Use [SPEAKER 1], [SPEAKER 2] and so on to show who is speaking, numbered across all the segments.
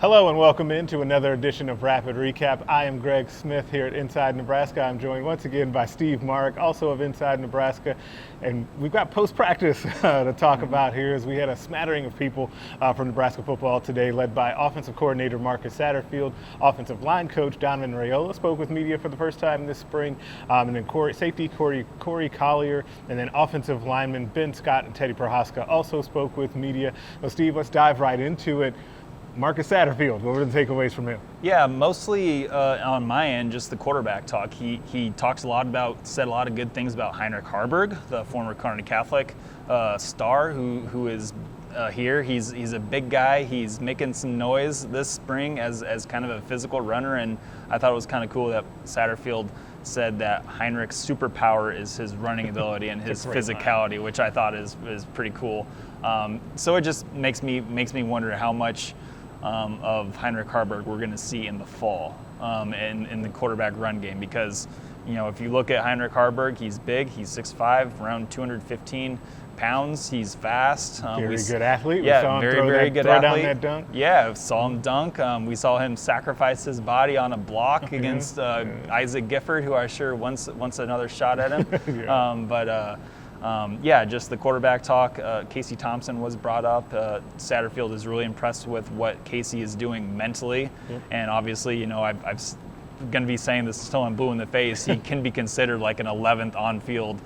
[SPEAKER 1] Hello and welcome into another edition of Rapid Recap. I am Greg Smith here at Inside Nebraska. I'm joined once again by Steve Marik, also of Inside Nebraska. And we've got post-practice to talk about here as we had a smattering of people from Nebraska football today, led by offensive coordinator Marcus Satterfield. Offensive line coach Donovan Raiola spoke with media for the first time this spring. And then safety Corey Collier, and then offensive linemen Ben Scott and Teddy Prohaska also spoke with media. So Steve, let's dive right into it. Marcus Satterfield, what were the takeaways from him?
[SPEAKER 2] Yeah, mostly on my end, just the quarterback talk. He said a lot of good things about Heinrich Harberg, the former Kearney Catholic star who is here. He's a big guy. He's making some noise this spring as kind of a physical runner, and I thought it was kind of cool that Satterfield said that Heinrich's superpower is his running ability and his physicality, which I thought is pretty cool. So it just makes me wonder how much of Heinrich Harberg we're going to see in the fall in the quarterback run game, because if you look at Heinrich Harberg, he's big, he's 6'5", around 215 pounds, he's fast.
[SPEAKER 1] Very good athlete.
[SPEAKER 2] Yeah,
[SPEAKER 1] we saw him
[SPEAKER 2] very good
[SPEAKER 1] throw
[SPEAKER 2] athlete.
[SPEAKER 1] Down that dunk.
[SPEAKER 2] Yeah, saw him dunk. We saw him sacrifice his body on a block against Isaac Gifford, who I sure wants another shot at him. Just the quarterback talk. Casey Thompson was brought up. Satterfield is really impressed with what Casey is doing mentally. And obviously, I'm going to be saying this until I'm blue in the face. He can be considered like an 11th on-field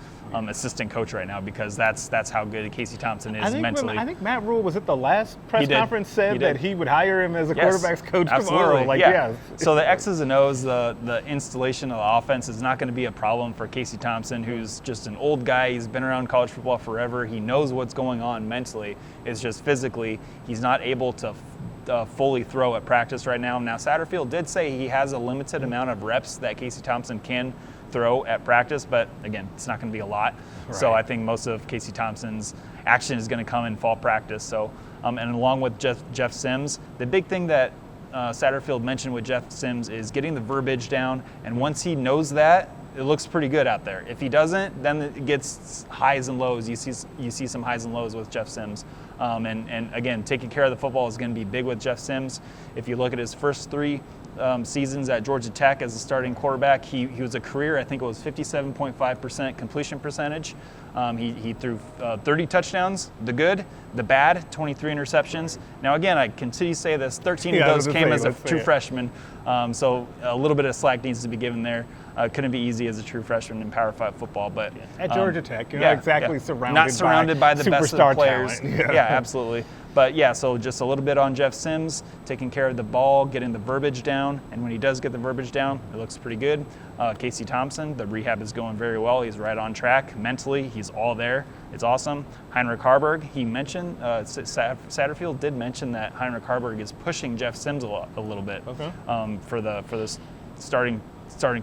[SPEAKER 2] assistant coach right now, because that's how good Casey Thompson is mentally.
[SPEAKER 1] I think Matt Rule was at the last press conference said that he would hire him as a quarterback's coach tomorrow.
[SPEAKER 2] So the X's and O's, the installation of the offense is not going to be a problem for Casey Thompson, who's just an old guy. He's been around college football forever. He knows what's going on mentally. It's just physically he's not able to fully throw at practice right now. Now, Satterfield did say he has a limited amount of reps that Casey Thompson can throw at practice, but again, it's not going to be a lot. Right. So I think most of Casey Thompson's action is going to come in fall practice. So, and along with Jeff Sims, the big thing that Satterfield mentioned with Jeff Sims is getting the verbiage down, and once he knows that, it looks pretty good out there. If he doesn't, then it gets highs and lows. You see some highs and lows with Jeff Sims. And again, taking care of the football is going to be big with Jeff Sims. If you look at his first three seasons at Georgia Tech as a starting quarterback, he was a career, I think it was 57.5% completion percentage. He threw 30 touchdowns, the good, the bad, 23 interceptions. Now again, I continue to say this, 13 of those came as a true freshman, so a little bit of slack needs to be given there. Couldn't be easy as a true freshman in Power 5 football, but
[SPEAKER 1] at Georgia Tech, not
[SPEAKER 2] surrounded by the best of the players.
[SPEAKER 1] Yeah,
[SPEAKER 2] absolutely. But so just a little bit on Jeff Sims, taking care of the ball, getting the verbiage down, and when he does get the verbiage down, it looks pretty good. Casey Thompson, the rehab is going very well. He's right on track mentally. He's all there. It's awesome. Heinrich Harberg, he mentioned, Satterfield did mention that Heinrich Harberg is pushing Jeff Sims a little bit for the starting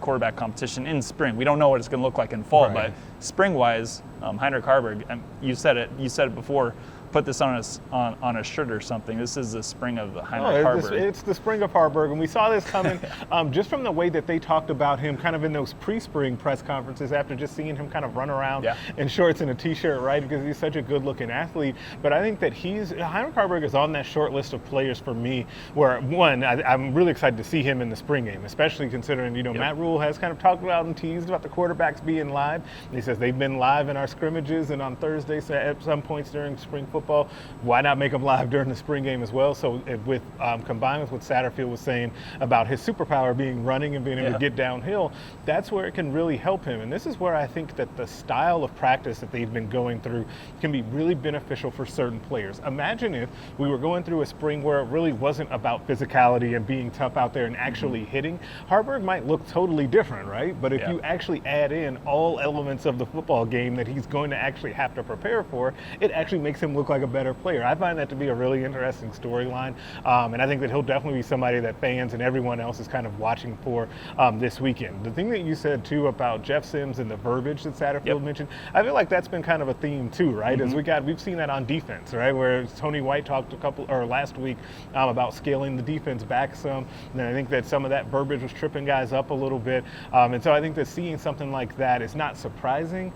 [SPEAKER 2] quarterback competition in spring. We don't know what it's going to look like in fall, but spring-wise, Heinrich Harberg, you said it before, put this on a shirt or something. This is the spring of Heinrich Harberg.
[SPEAKER 1] It's the spring of Harberg, and we saw this coming just from the way that they talked about him kind of in those pre-spring press conferences after just seeing him kind of run around in shorts and a T-shirt, right, because he's such a good-looking athlete. But I think that Heinrich Harberg is on that short list of players for me where, one, I'm really excited to see him in the spring game, especially considering, Matt Rule has kind of talked about and teased about the quarterbacks being live. And he says they've been live in our scrimmages and on Thursdays at some points during spring football. Why not make them live during the spring game as well? So with combined with what Satterfield was saying about his superpower being running and being able to get downhill, that's where it can really help him. And this is where I think that the style of practice that they've been going through can be really beneficial for certain players. Imagine if we were going through a spring where it really wasn't about physicality and being tough out there and actually hitting. Harberg might look totally different, right? But if you actually add in all elements of the football game that he's going to actually have to prepare for, it actually makes him look like a better player. I find that to be a really interesting storyline, and I think that he'll definitely be somebody that fans and everyone else is kind of watching for this weekend. The thing that you said too about Jeff Sims and the verbiage that Satterfield mentioned, I feel like that's been kind of a theme too, right? As we've seen that on defense, right? Where Tony White talked last week about scaling the defense back some, and I think that some of that verbiage was tripping guys up a little bit, and so I think that seeing something like that is not surprising.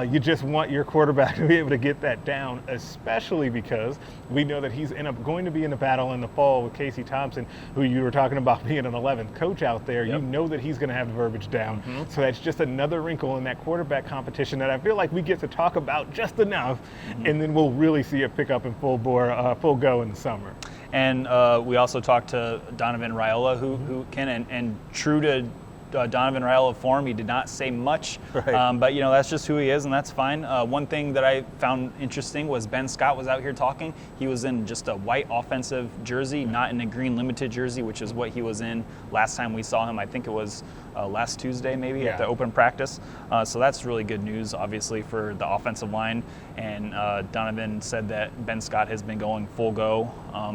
[SPEAKER 1] You just want your quarterback to be able to get that down, especially especially because we know that he's going to be in the battle in the fall with Casey Thompson, who you were talking about being an 11th coach out there. You know that he's going to have the verbiage down. So that's just another wrinkle in that quarterback competition that I feel like we get to talk about just enough, and then we'll really see it pick up in full go in the summer.
[SPEAKER 2] And we also talked to Donovan Raiola, who can, and true to Donovan Raiola form, he did not say much,
[SPEAKER 1] right.
[SPEAKER 2] But that's just who he is, and that's fine. One thing that I found interesting was Ben Scott was out here talking. He was in just a white offensive jersey, not in a green limited jersey, which is what he was in last time we saw him. I think it was last Tuesday maybe at the open practice. So that's really good news, obviously, for the offensive line. And Donovan said that Ben Scott has been going full go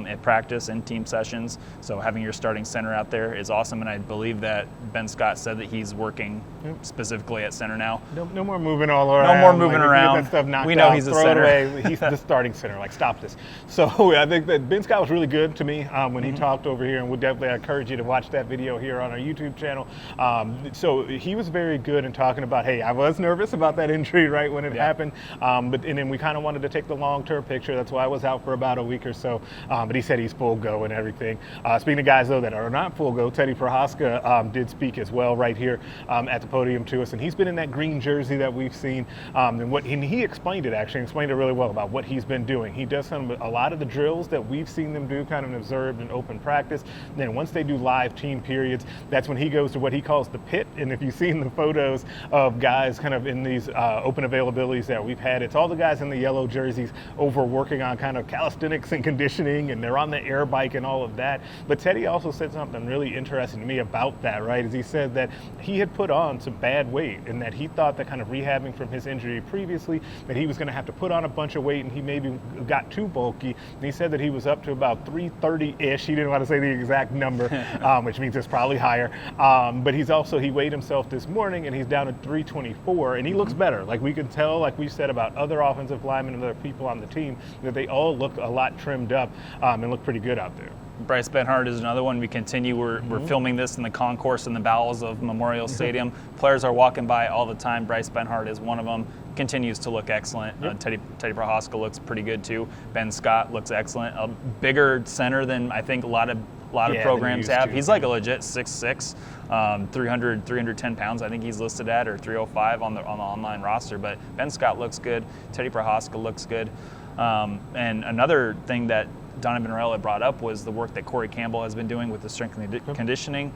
[SPEAKER 2] at practice and team sessions. So having your starting center out there is awesome. And I believe that Ben Scott said that he's working specifically at center now.
[SPEAKER 1] No more moving all around.
[SPEAKER 2] No more moving around.
[SPEAKER 1] That stuff knocked
[SPEAKER 2] we know
[SPEAKER 1] out,
[SPEAKER 2] he's a
[SPEAKER 1] throw
[SPEAKER 2] center.
[SPEAKER 1] It away. He's the starting center. Like, stop this. So I think that Ben Scott was really good to me when he talked over here, and we'll definitely encourage you to watch that video here on our YouTube channel. So he was very good in talking about, hey, I was nervous about that injury right when it happened, and then we kind of wanted to take the long-term picture. That's why I was out for about a week or so. But he said he's full go and everything. Speaking of guys, though, that are not full go, Teddy Prohaska did speak as well right here at the podium to us, and he's been in that green jersey that we've seen. And he explained it really well about what he's been doing. He does a lot of the drills that we've seen them do, kind of observed in open practice. And then once they do live team periods, that's when he goes to what he calls the pit. And if you've seen the photos of guys kind of in these open availabilities that we've had, it's all the guys in the yellow jerseys over working on kind of calisthenics and conditioning, and they're on the air bike and all of that. But Teddy also said something really interesting to me about that, right? Is he said that he had put on some bad weight, and that he thought that kind of rehabbing from his injury previously, that he was going to have to put on a bunch of weight, and he maybe got too bulky. And he said that he was up to about 330-ish. He didn't want to say the exact number, which means it's probably higher. But he weighed himself this morning, and he's down at 324, and he looks better. Like, we can tell, like we said about other offensive linemen and other people on the team, that they all look a lot trimmed up and look pretty good out there.
[SPEAKER 2] Bryce Benhart is another one. We continue. We're filming this in the concourse in the bowels of Memorial Stadium. Players are walking by all the time. Bryce Benhart is one of them. Continues to look excellent. Teddy Prohaska looks pretty good too. Ben Scott looks excellent. A bigger center than I think a lot of programs have. He's like a legit 6'6", 310 pounds. I think he's listed at, or 305 on the online roster. But Ben Scott looks good. Teddy Prohaska looks good. And another thing that Donovan Raiola brought up was the work that Corey Campbell has been doing with the strength and conditioning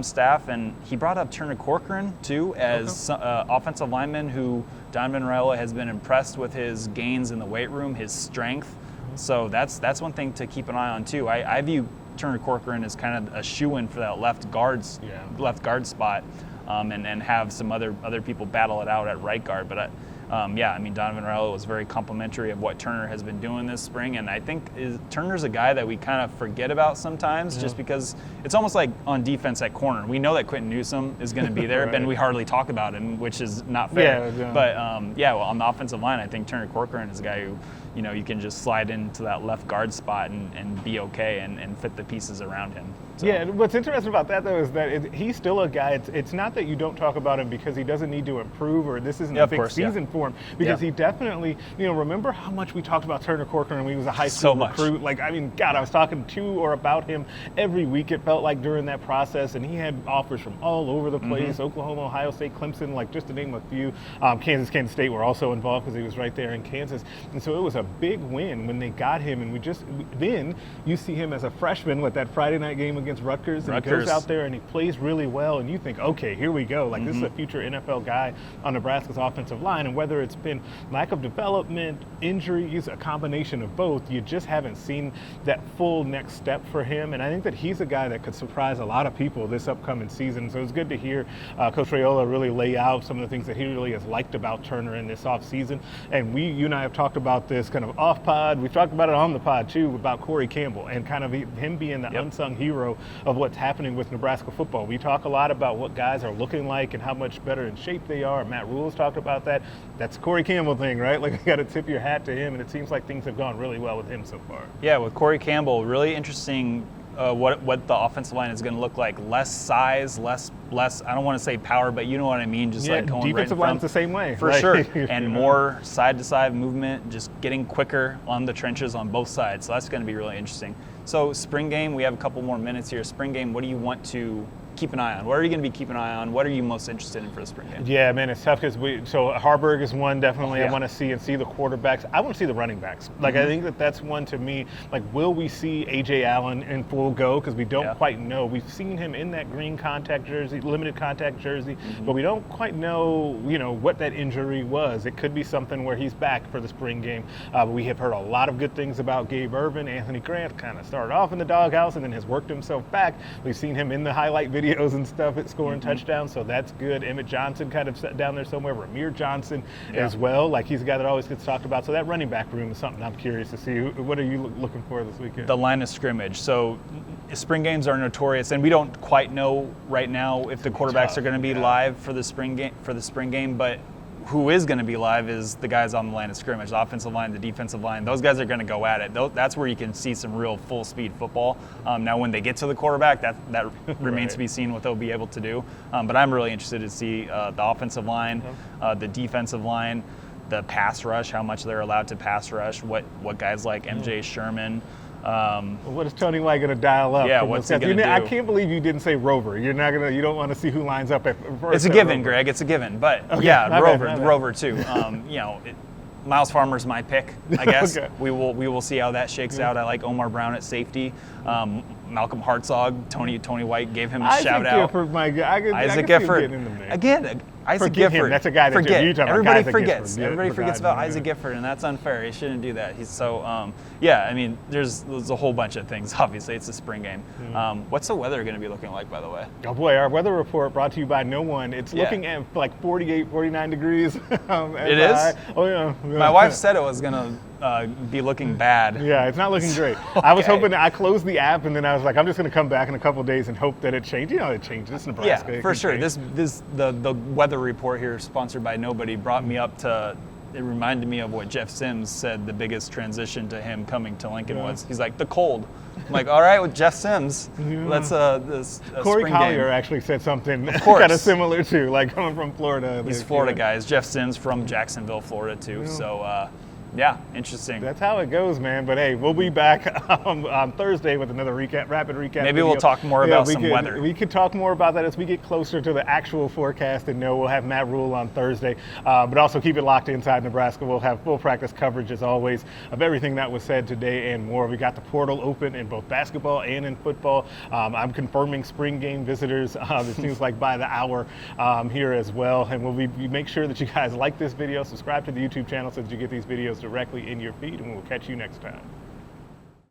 [SPEAKER 2] staff, and he brought up Turner Corcoran too as offensive lineman who Donovan Raiola has been impressed with his gains in the weight room, his strength. So that's one thing to keep an eye on too. I view Turner Corcoran as kind of a shoo-in for that left guard spot, and have some other people battle it out at right guard. But Donovan Raiola was very complimentary of what Turner has been doing this spring, and I think Turner's a guy that we kind of forget about sometimes, just because it's almost like on defense at corner. We know that Quentin Newsome is going to be there, and we hardly talk about him, which is not fair. But on the offensive line, I think Turner Corcoran is a guy who, you can just slide into that left guard spot and be okay and fit the pieces around him. So.
[SPEAKER 1] Yeah, what's interesting about that, though, is that he's still a guy. It's not that you don't talk about him because he doesn't need to improve, or this isn't a big season for him, because he definitely, remember how much we talked about Turner Corcoran when he was a high school recruit? Like, I was talking to or about him every week, it felt like, during that process, and he had offers from all over the place, Oklahoma, Ohio State, Clemson, like, just to name a few. Kansas State were also involved because he was right there in Kansas. And so it was a big win when they got him, and then you see him as a freshman with that Friday night game against Rutgers, and he goes out there and he plays really well, and you think, okay, here we go. Like, this is a future NFL guy on Nebraska's offensive line, and whether it's been lack of development, injuries, a combination of both, you just haven't seen that full next step for him. And I think that he's a guy that could surprise a lot of people this upcoming season. So it's good to hear Coach Raiola really lay out some of the things that he really has liked about Turner in this offseason. And you and I have talked about this kind of off pod. We've talked about it on the pod too, about Corey Campbell and kind of him being the unsung hero of what's happening with Nebraska football. We talk a lot about what guys are looking like and how much better in shape they are. Matt Rule's talked about that. That's a Corey Campbell thing, right? Like, you got to tip your hat to him, and it seems like things have gone really well with him so far.
[SPEAKER 2] Yeah, with Corey Campbell, really interesting what the offensive line is going to look like. Less size, less. I don't want to say power, but you know what I mean. Just like going
[SPEAKER 1] defensive
[SPEAKER 2] right
[SPEAKER 1] line's the same way
[SPEAKER 2] for sure, and more side-to-side movement, just getting quicker on the trenches on both sides. So that's going to be really interesting. So spring game, we have a couple more minutes here. Spring game, what do you want to keep an eye on? What are you going to be keeping an eye on? What are you most interested in for the spring game?
[SPEAKER 1] Yeah, man, it's tough because so Harberg is one definitely I want to see, and see the quarterbacks. I want to see the running backs. Like I think that's one to me. Like, will we see A.J. Allen in full go? Because we don't quite know. We've seen him in that green contact jersey, limited contact jersey, but we don't quite know, what that injury was. It could be something where he's back for the spring game. But we have heard a lot of good things about Gabe Ervin. Anthony Grant kind of started off in the doghouse and then has worked himself back. We've seen him in the highlight videos and stuff at scoring touchdowns, so that's good. Emmett Johnson kind of sat down there somewhere. Ramir Johnson as well. Like, he's a guy that always gets talked about. So that running back room is something I'm curious to see. What are you looking for this weekend?
[SPEAKER 2] The line of scrimmage. So spring games are notorious, and we don't quite know right now if the quarterbacks are going to be live for the spring game, but who is going to be live is the guys on the line of scrimmage, the offensive line, the defensive line. Those guys are going to go at it. That's where you can see some real full-speed football. Now, when they get to the quarterback, that remains to be seen what they'll be able to do. But I'm really interested to see the offensive line, the defensive line, the pass rush, how much they're allowed to pass rush, what guys like M.J. Sherman.
[SPEAKER 1] What is Tony White going to dial up?
[SPEAKER 2] Yeah, what's he going to do?
[SPEAKER 1] I can't believe you didn't say Rover. You don't want to see who lines up at first.
[SPEAKER 2] It's a given, Greg. It's a given. But Rover too. Miles Farmer's my pick, I guess. We will see how that shakes out. I like Omar Brown at safety. Malcolm Hartzog, Tony White gave him a shout out.
[SPEAKER 1] Gifford, my guy.
[SPEAKER 2] Isaac Gifford.
[SPEAKER 1] Again,
[SPEAKER 2] Isaac Gifford.
[SPEAKER 1] That's a guy that
[SPEAKER 2] Everybody forgets. Everybody forgets about Isaac Gifford, and that's unfair. He shouldn't do that. He's so, I mean, there's a whole bunch of things. Obviously, it's a spring game. What's the weather going to be looking like, by the way?
[SPEAKER 1] Oh, boy, our weather report brought to you by no one. It's looking at like 48, 49 degrees.
[SPEAKER 2] It is?
[SPEAKER 1] Oh, yeah.
[SPEAKER 2] My wife said it was going to be looking bad.
[SPEAKER 1] Yeah, it's not looking great. I was hoping I closed the app, and then I was like, I'm just going to come back in a couple of days and hope that it changes. It changes. It's Nebraska.
[SPEAKER 2] Yeah, for sure. The weather report here, sponsored by nobody, brought me up to. It reminded me of what Jeff Sims said the biggest transition to him coming to Lincoln was. He's like, the cold. I'm like, all right, with Jeff Sims, let's this
[SPEAKER 1] Corey
[SPEAKER 2] spring
[SPEAKER 1] Collier
[SPEAKER 2] game.
[SPEAKER 1] Actually said something kind of similar too, like coming from Florida.
[SPEAKER 2] He's Florida guys. Jeff Sims from Jacksonville, Florida too. So. Yeah, interesting.
[SPEAKER 1] That's how it goes, man. But hey, we'll be back on Thursday with another rapid recap.
[SPEAKER 2] Maybe
[SPEAKER 1] video.
[SPEAKER 2] We'll talk more about some weather.
[SPEAKER 1] We could talk more about that as we get closer to the actual forecast. And we'll have Matt Rule on Thursday. But also keep it locked inside Nebraska. We'll have full practice coverage, as always, of everything that was said today and more. We got the portal open in both basketball and in football. I'm confirming spring game visitors. It seems like by the hour here as well. And we make sure that you guys like this video, subscribe to the YouTube channel so that you get these videos directly in your feed, and we'll catch you next time.